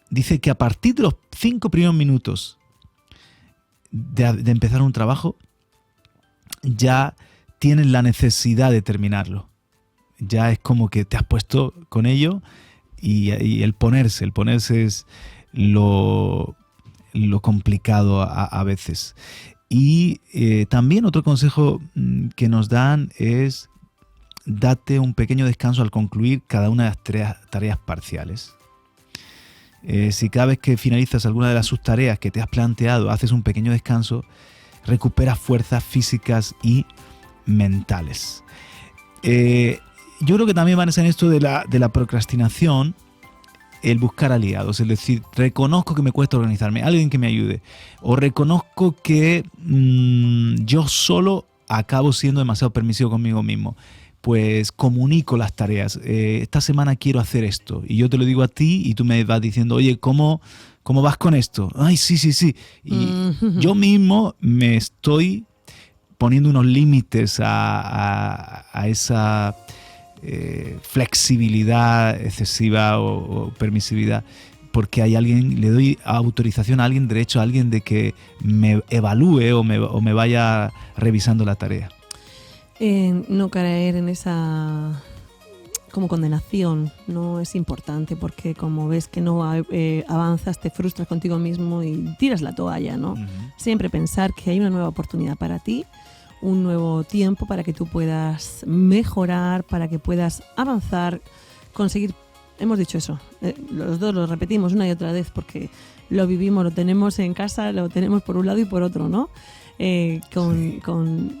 Dice que a partir de los 5 primeros minutos de empezar un trabajo, ya tienes la necesidad de terminarlo. Ya es como que te has puesto con ello y el ponerse es lo complicado a veces. Y también otro consejo que nos dan es date un pequeño descanso al concluir cada una de las tareas parciales. Si cada vez que finalizas alguna de las subtareas que te has planteado haces un pequeño descanso, recuperas fuerzas físicas y mentales. Yo creo que también van a ser en esto de la procrastinación, el buscar aliados, es decir, reconozco que me cuesta organizarme, alguien que me ayude, o reconozco que yo solo acabo siendo demasiado permisivo conmigo mismo. Pues comunico las tareas. Esta semana quiero hacer esto. Y yo te lo digo a ti y tú me vas diciendo, oye, ¿cómo vas con esto? Ay, sí. Y yo mismo me estoy poniendo unos límites a esa flexibilidad excesiva o permisividad. Porque hay alguien, le doy autorización a alguien, derecho a alguien de que me evalúe o me vaya revisando la tarea. No caer en esa como condenación no es importante, porque como ves que no avanzas, te frustras contigo mismo y tiras la toalla, ¿no? Siempre pensar que hay una nueva oportunidad para ti, un nuevo tiempo para que tú puedas mejorar, para que puedas avanzar, conseguir. Hemos dicho eso, los dos lo repetimos una y otra vez porque lo vivimos, lo tenemos en casa, lo tenemos por un lado y por otro, ¿no? Con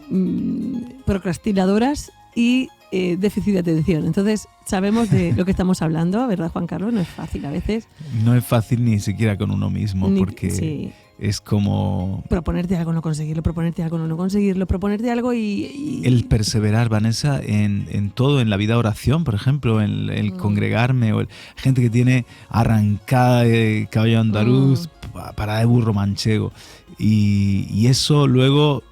procrastinadoras y déficit de atención. Entonces sabemos de lo que estamos hablando, ¿verdad, Juan Carlos? No es fácil a veces. No es fácil ni siquiera con uno mismo, porque sí. Es como proponerte algo, no conseguirlo, proponerte algo, no conseguirlo, proponerte algo y... El perseverar, Vanessa, en todo, en la vida de oración, por ejemplo, en el congregarme, o gente que tiene arrancada de caballo andaluz, parada de burro manchego. Y eso luego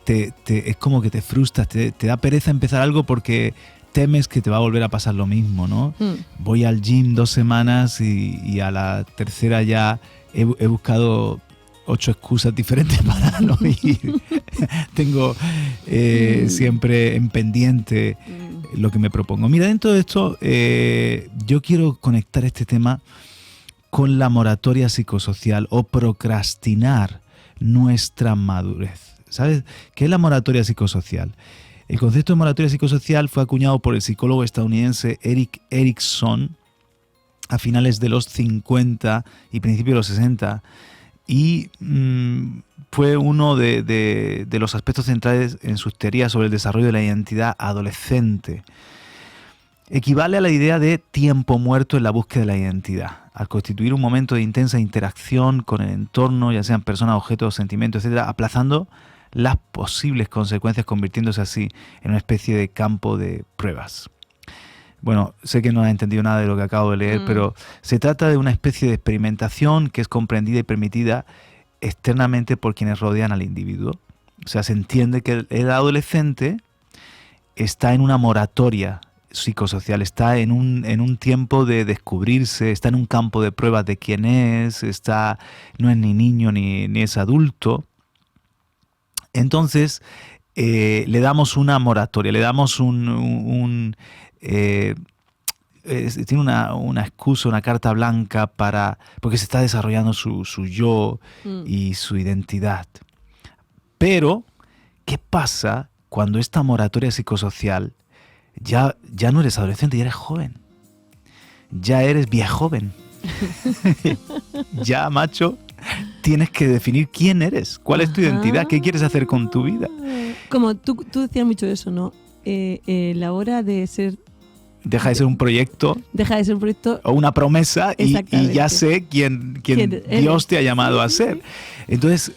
es como que te frustras, te da pereza empezar algo porque temes que te va a volver a pasar lo mismo, ¿no? Voy al gym 2 semanas y a la tercera ya he buscado 8 excusas diferentes para no ir. Tengo siempre en pendiente lo que me propongo. Mira, dentro de esto yo quiero conectar este tema con la moratoria psicosocial o procrastinar nuestra madurez. ¿Sabes qué es la moratoria psicosocial? El concepto de moratoria psicosocial fue acuñado por el psicólogo estadounidense Erik Erikson a finales de los 50 y principios de los 60 y fue uno de los aspectos centrales en sus teorías sobre el desarrollo de la identidad adolescente. Equivale a la idea de tiempo muerto en la búsqueda de la identidad, al constituir un momento de intensa interacción con el entorno, ya sean personas, objetos, sentimientos, etcétera, aplazando las posibles consecuencias, convirtiéndose así en una especie de campo de pruebas. Bueno, sé que no has entendido nada de lo que acabo de leer, pero se trata de una especie de experimentación que es comprendida y permitida externamente por quienes rodean al individuo. O sea, se entiende que el adolescente está en una moratoria psicosocial, está en un tiempo de descubrirse, está en un campo de pruebas de quién es, no es ni niño ni es adulto. Entonces, le damos una moratoria, le damos tiene una excusa, una carta blanca porque se está desarrollando su yo y su identidad. Pero, ¿qué pasa cuando esta moratoria psicosocial ya no eres adolescente, ya eres joven? Ya eres viejoven. Ya, macho, tienes que definir quién eres, cuál es tu identidad, qué quieres hacer con tu vida. Como tú decías mucho eso, ¿no? La hora de ser... Deja de ser un proyecto. Deja de ser un proyecto. O una promesa y ya sé quién Dios te ha llamado a ser. Entonces,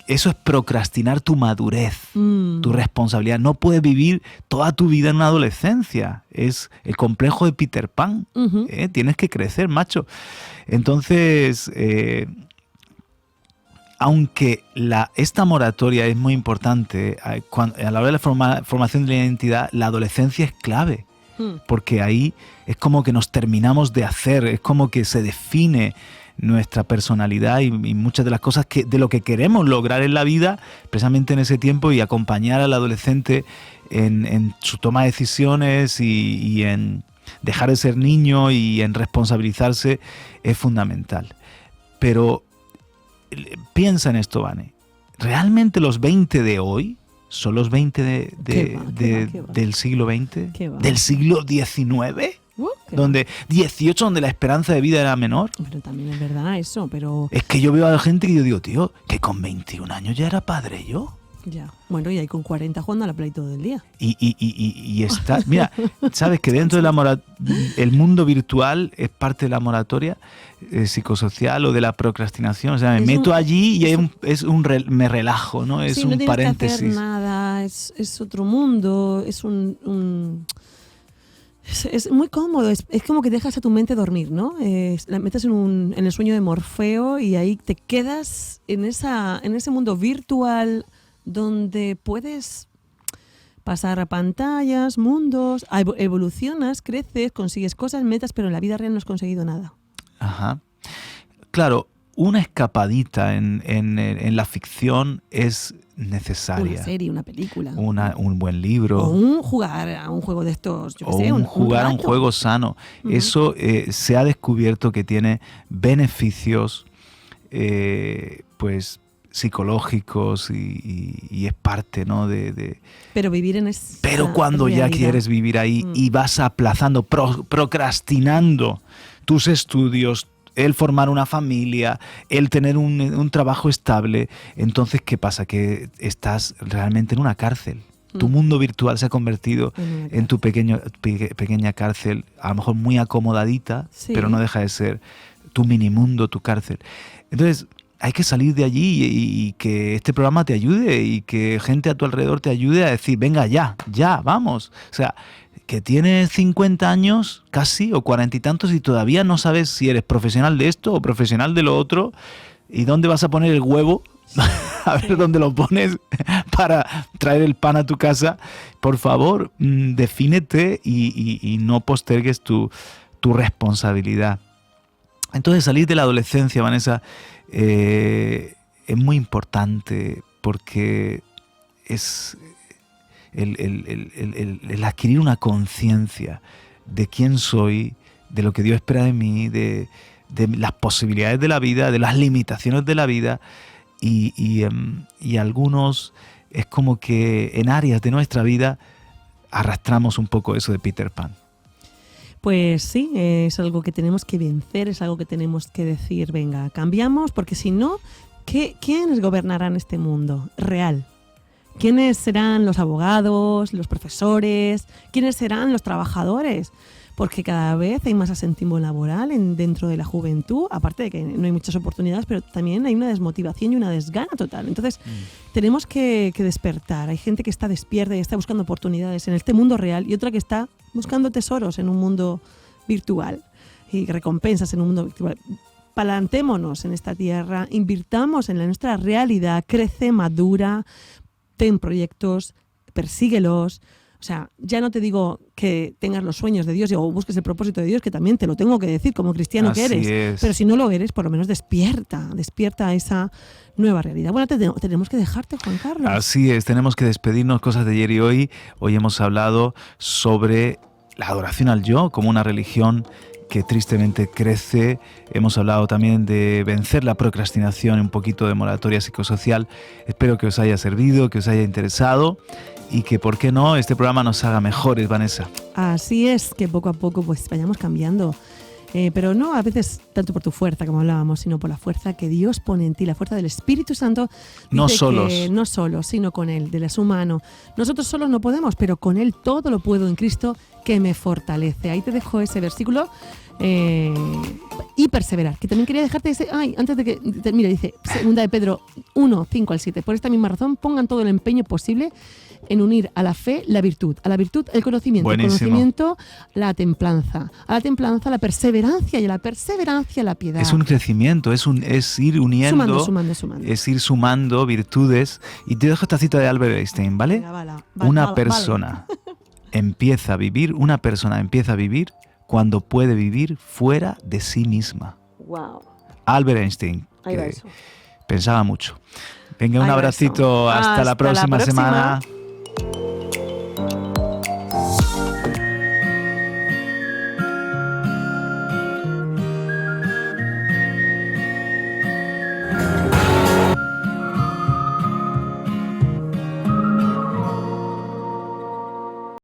eso es procrastinar tu madurez, tu responsabilidad. No puedes vivir toda tu vida en una adolescencia. Es el complejo de Peter Pan. Tienes que crecer, macho. Entonces, aunque esta moratoria es muy importante, a la hora de la formación de la identidad, la adolescencia es clave. Porque ahí es como que nos terminamos de hacer, es como que se define nuestra personalidad y muchas de las cosas de lo que queremos lograr en la vida, precisamente en ese tiempo, y acompañar al adolescente en su toma de decisiones y en dejar de ser niño y en responsabilizarse es fundamental. Pero piensa en esto, Vane, ¿realmente los 20 de hoy son los 20 del siglo XX? ¿Del siglo XIX? Donde 18, donde la esperanza de vida era menor. Pero también es verdad eso, pero... Es que yo veo a la gente que yo digo, tío, que con 21 años ya era padre yo. Ya, bueno, y ahí con 40 jugando a la Play todo el día. Y está... Mira, sabes que dentro de el mundo virtual es parte de la moratoria psicosocial o de la procrastinación. O sea, me meto allí y me relajo, ¿no? Es un paréntesis. No tienes que hacer nada, es otro mundo, es muy cómodo, es como que dejas a tu mente dormir, ¿no? La metes en el sueño de Morfeo y ahí te quedas en ese mundo virtual donde puedes pasar a pantallas, mundos, evolucionas, creces, consigues cosas, metas, pero en la vida real no has conseguido nada. Ajá. Claro, una escapadita en la ficción es necesaria. Una serie, una película. Un buen libro. O jugar a un juego de estos, yo qué sé. Jugar a un juego sano. Eso se ha descubierto que tiene beneficios, pues, psicológicos y es parte, ¿no? Pero vivir en esa Pero cuando realidad. Ya quieres vivir ahí y vas aplazando, procrastinando tus estudios, el formar una familia, el tener un trabajo estable, entonces, ¿qué pasa? Que estás realmente en una cárcel. Tu mundo virtual se ha convertido en tu pequeña cárcel, a lo mejor muy acomodadita, sí, pero no deja de ser tu minimundo, tu cárcel. Entonces, hay que salir de allí y que este programa te ayude y que gente a tu alrededor te ayude a decir, venga, ya, vamos. O sea, que tienes 50 años casi o 40 y tantos y todavía no sabes si eres profesional de esto o profesional de lo otro y dónde vas a poner el huevo, a ver dónde lo pones para traer el pan a tu casa. Por favor, defínete y no postergues tu responsabilidad. Entonces, salir de la adolescencia, Vanessa, es muy importante porque es el adquirir una conciencia de quién soy, de lo que Dios espera de mí, de de las posibilidades de la vida, de las limitaciones de la vida, y algunos es como que en áreas de nuestra vida arrastramos un poco eso de Peter Pan. Pues sí, es algo que tenemos que vencer, es algo que tenemos que decir, venga, cambiamos, porque si no, ¿quiénes gobernarán este mundo real? ¿Quiénes serán los abogados, los profesores? ¿Quiénes serán los trabajadores? Porque cada vez hay más asentismo laboral dentro de la juventud, aparte de que no hay muchas oportunidades, pero también hay una desmotivación y una desgana total. Entonces, tenemos que despertar. Hay gente que está despierta y está buscando oportunidades en este mundo real y otra que está buscando tesoros en un mundo virtual y recompensas en un mundo virtual. Plantémonos en esta tierra, invirtamos en nuestra realidad, crece, madura, ten proyectos, persíguelos. O sea, ya no te digo que tengas los sueños de Dios o busques el propósito de Dios, que también te lo tengo que decir como cristiano que eres. Pero si no lo eres, por lo menos despierta a esa nueva realidad. Bueno, tenemos que dejarte, Juan Carlos. Así es, tenemos que despedirnos, cosas de ayer y hoy. Hoy hemos hablado sobre la adoración al yo como una religión que tristemente crece. Hemos hablado también de vencer la procrastinación, un poquito de moratoria psicosocial. Espero que os haya servido, que os haya interesado y que, ¿por qué no?, este programa nos haga mejores, Vanessa. Así es, que poco a poco pues vayamos cambiando. Pero no a veces tanto por tu fuerza, como hablábamos, sino por la fuerza que Dios pone en ti, la fuerza del Espíritu Santo. No solos. No solos, sino con Él, Él es humano. Nosotros solos no podemos, pero con Él todo lo puedo en Cristo que me fortalece. Ahí te dejo ese versículo. Y perseverar, que también quería dejarte ese, antes de que mira, dice 2 de Pedro 1, 5 al 7, por esta misma razón pongan todo el empeño posible en unir a la fe la virtud, a la virtud el conocimiento, Buenísimo. El conocimiento la templanza, a la templanza la perseverancia y a la perseverancia la piedad. Es un crecimiento, es ir uniendo, sumando. es ir sumando virtudes. Y te dejo esta cita de Albert Einstein, ¿vale? Una persona empieza a vivir cuando puede vivir fuera de sí misma. Wow. Albert Einstein, Ahí va que eso. pensaba mucho. Venga, un Ahí va abracito, eso. hasta la próxima semana.